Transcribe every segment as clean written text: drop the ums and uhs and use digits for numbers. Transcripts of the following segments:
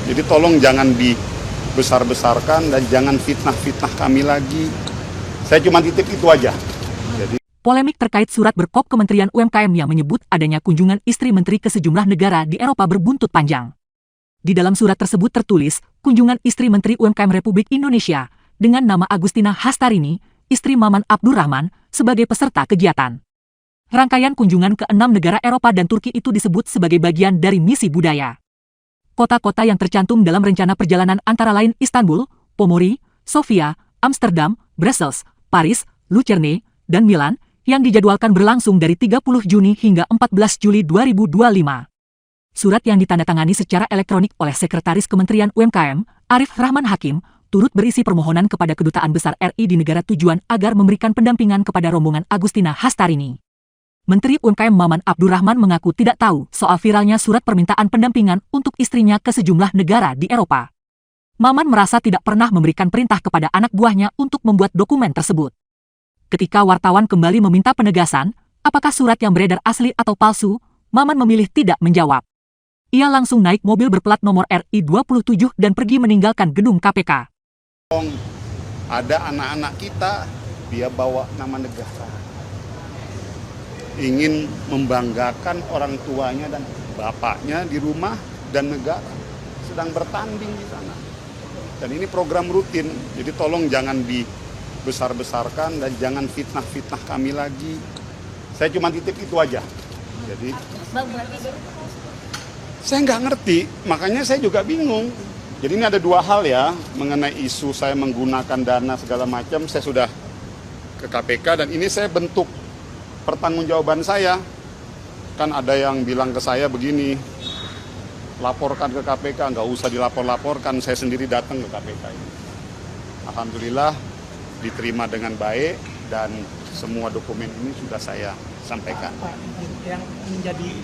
Jadi tolong jangan dibesar-besarkan dan jangan fitnah-fitnah kami lagi. Saya cuma titip itu aja. Jadi Polemik terkait surat berkop Kementerian UMKM yang menyebut adanya kunjungan istri menteri ke sejumlah negara di Eropa berbuntut panjang. Di dalam surat tersebut tertulis, kunjungan istri Menteri UMKM Republik Indonesia dengan nama Agustina Hastarini, istri Maman Abdurrahman, sebagai peserta kegiatan. Rangkaian kunjungan ke 6 negara Eropa dan Turki itu disebut sebagai bagian dari misi budaya. Kota-kota yang tercantum dalam rencana perjalanan antara lain Istanbul, Pomori, Sofia, Amsterdam, Brussels, Paris, Lucerne, dan Milan, yang dijadwalkan berlangsung dari 30 Juni hingga 14 Juli 2025. Surat yang ditandatangani secara elektronik oleh Sekretaris Kementerian UMKM, Arif Rahman Hakim, turut berisi permohonan kepada Kedutaan Besar RI di negara tujuan agar memberikan pendampingan kepada rombongan Agustina Hastarini. Menteri UMKM Maman Abdurrahman mengaku tidak tahu soal viralnya surat permintaan pendampingan untuk istrinya ke sejumlah negara di Eropa. Maman merasa tidak pernah memberikan perintah kepada anak buahnya untuk membuat dokumen tersebut. Ketika wartawan kembali meminta penegasan, apakah surat yang beredar asli atau palsu, Maman memilih tidak menjawab. Ia langsung naik mobil berplat nomor RI 27 dan pergi meninggalkan gedung KPK. ada anak-anak kita, dia bawa nama negara. Ingin membanggakan orang tuanya dan bapaknya di rumah dan negara. Sedang bertanding di sana. Dan ini program rutin, jadi tolong jangan dibesar-besarkan dan jangan fitnah-fitnah kami lagi. Saya cuma titip itu aja. Jadi saya nggak ngerti, makanya saya juga bingung. Jadi ini ada dua hal ya, mengenai isu saya menggunakan dana segala macam, saya sudah ke KPK dan ini saya bentuk pertanggungjawaban saya. Kan ada yang bilang ke saya begini, laporkan ke KPK, nggak usah dilapor-laporkan, saya sendiri datang ke KPK ini. Alhamdulillah diterima dengan baik dan semua dokumen ini sudah saya sampaikan. Pak,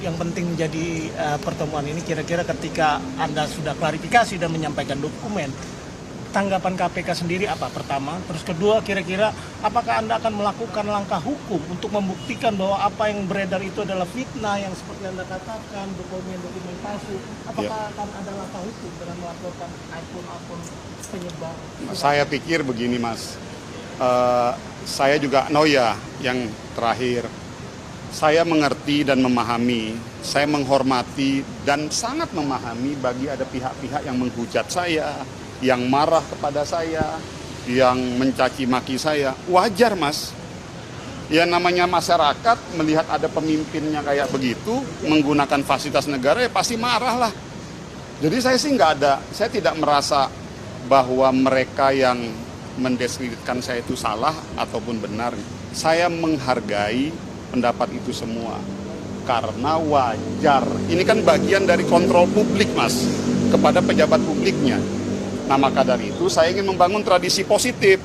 yang penting menjadi pertemuan ini kira-kira ketika Anda sudah klarifikasi dan menyampaikan dokumen, tanggapan KPK sendiri apa pertama? Terus kedua, kira-kira apakah Anda akan melakukan langkah hukum untuk membuktikan bahwa apa yang beredar itu adalah fitnah yang seperti Anda katakan, dokumen-dokumen palsu? Apakah akan ada langkah hukum dengan melaporkan akun-akun penyebar? Saya pikir begini Mas, saya juga yang terakhir, saya mengerti dan memahami, saya menghormati dan sangat memahami bagi ada pihak-pihak yang menghujat saya, yang marah kepada saya, yang mencaci maki saya. Wajar Mas, ya namanya masyarakat melihat ada pemimpinnya kayak begitu, menggunakan fasilitas negara ya pasti marah lah. Jadi saya sih saya tidak merasa bahwa mereka yang mendiskreditkan saya itu salah ataupun benar. Saya menghargai pendapat itu semua karena wajar. Ini kan bagian dari kontrol publik Mas kepada pejabat publiknya. Nah maka dari itu saya ingin membangun tradisi positif.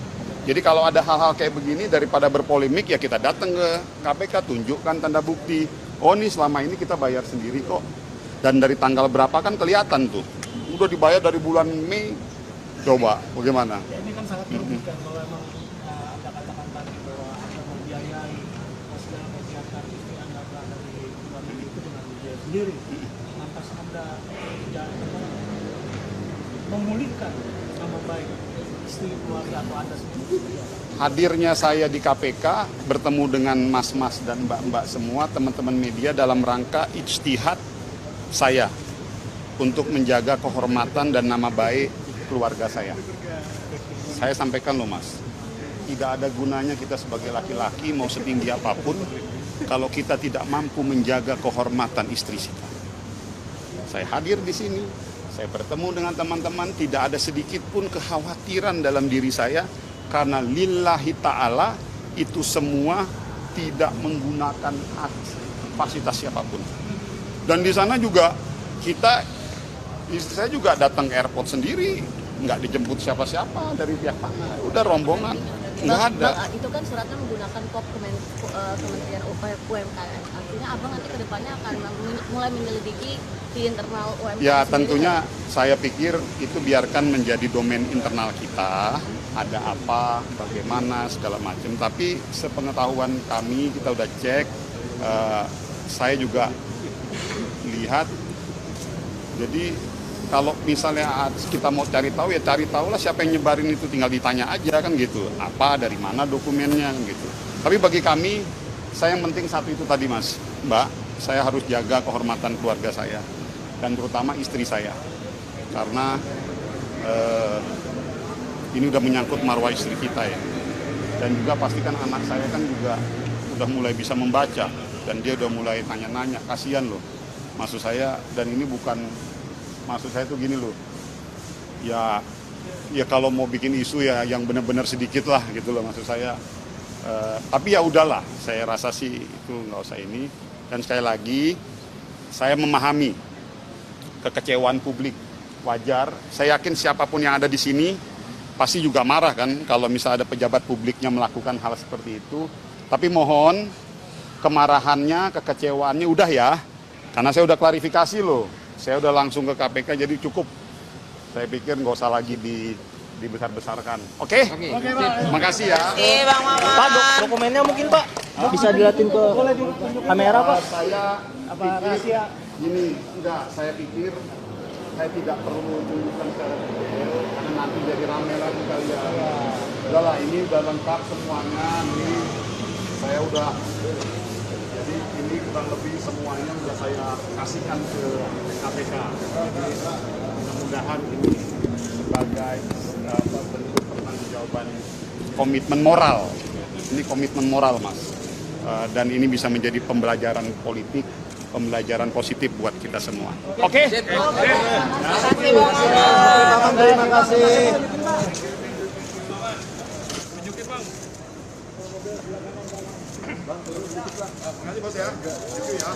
Jadi kalau ada hal-hal kayak begini daripada berpolemik ya kita datang ke KPK, tunjukkan tanda bukti. Oh ini selama ini kita bayar sendiri kok. Dan dari tanggal berapa kan kelihatan tuh. Udah dibayar dari bulan Mei. Coba bagaimana? Ya, ini kan sangat merugikan kalau memang Anda katakan tadi bahwa Anda membiayai segala kegiatan istri Anda berada di luar negeri itu dengan biaya sendiri. Lantas Anda tidak memulihkan nama baik istri keluarga atau Anda sendiri. Hadirnya saya di KPK bertemu dengan mas-mas dan mbak-mbak semua teman-teman media dalam rangka ijtihad saya untuk menjaga kehormatan dan nama baik keluarga saya. Saya sampaikan loh Mas, tidak ada gunanya kita sebagai laki-laki mau setinggi apapun kalau kita tidak mampu menjaga kehormatan istri kita. Saya hadir di sini, saya bertemu dengan teman-teman, tidak ada sedikit pun kekhawatiran dalam diri saya karena lillahi ta'ala itu semua tidak menggunakan fasilitas siapapun. Dan di sana juga istri saya juga datang ke airport sendiri, nggak dijemput siapa-siapa dari pihak mana, udah rombongan, nggak ada. Itu kan suratnya menggunakan kop Kementerian UMKM, artinya abang nanti kedepannya akan mulai menyelidiki di internal UMKM. Ya tentunya saya pikir itu biarkan menjadi domain internal kita, ada apa, bagaimana, segala macam. Tapi sepengetahuan kami, kita udah cek, saya juga lihat, jadi Kalau misalnya kita mau cari tahu, ya cari tahu lah siapa yang nyebarin itu, tinggal ditanya aja kan gitu. Apa, dari mana dokumennya kan gitu. Tapi bagi kami, saya yang penting satu itu tadi Mas, Mbak, saya harus jaga kehormatan keluarga saya. Dan terutama istri saya. Karena ini udah menyangkut marwah istri kita ya. Dan juga pastikan anak saya kan juga udah mulai bisa membaca. Dan dia udah mulai tanya-nanya, kasihan loh. Maksud saya, dan ini bukan, maksud saya tuh gini loh. Ya kalau mau bikin isu ya yang benar-benar sedikit lah gitu loh maksud saya. Tapi ya udahlah, saya rasa sih itu nggak usah ini. Dan sekali lagi, saya memahami kekecewaan publik. Wajar, saya yakin siapapun yang ada di sini pasti juga marah kan kalau misalnya ada pejabat publiknya melakukan hal seperti itu. Tapi mohon kemarahannya, kekecewaannya udah ya. Karena saya udah klarifikasi loh. Saya udah langsung ke KPK jadi cukup. Saya pikir nggak usah lagi dibesar-besarkan. Oke? Oke, Pak. Makasih ya. Bang Maman. Pak, dokumennya mungkin Pak bisa dilihatin ke kamera Pak. Saya Apa rahasia? Gini, enggak, saya pikir saya tidak perlu tunjukkan secara detail karena nanti jadi rame lagi kalian. Udahlah, ini udah lengkap semuanya. Ini saya udah, jadi ini kurang lebih semuanya udah saya kasihkan ke KPK. Jadi mudah-mudahan ini sebagai bentuk pertanggungjawaban komitmen moral. Ini komitmen moral Mas. Dan ini bisa menjadi pembelajaran politik, pembelajaran positif buat kita semua. Oke? Terima kasih. Terima kasih Bos ya. Thank you ya.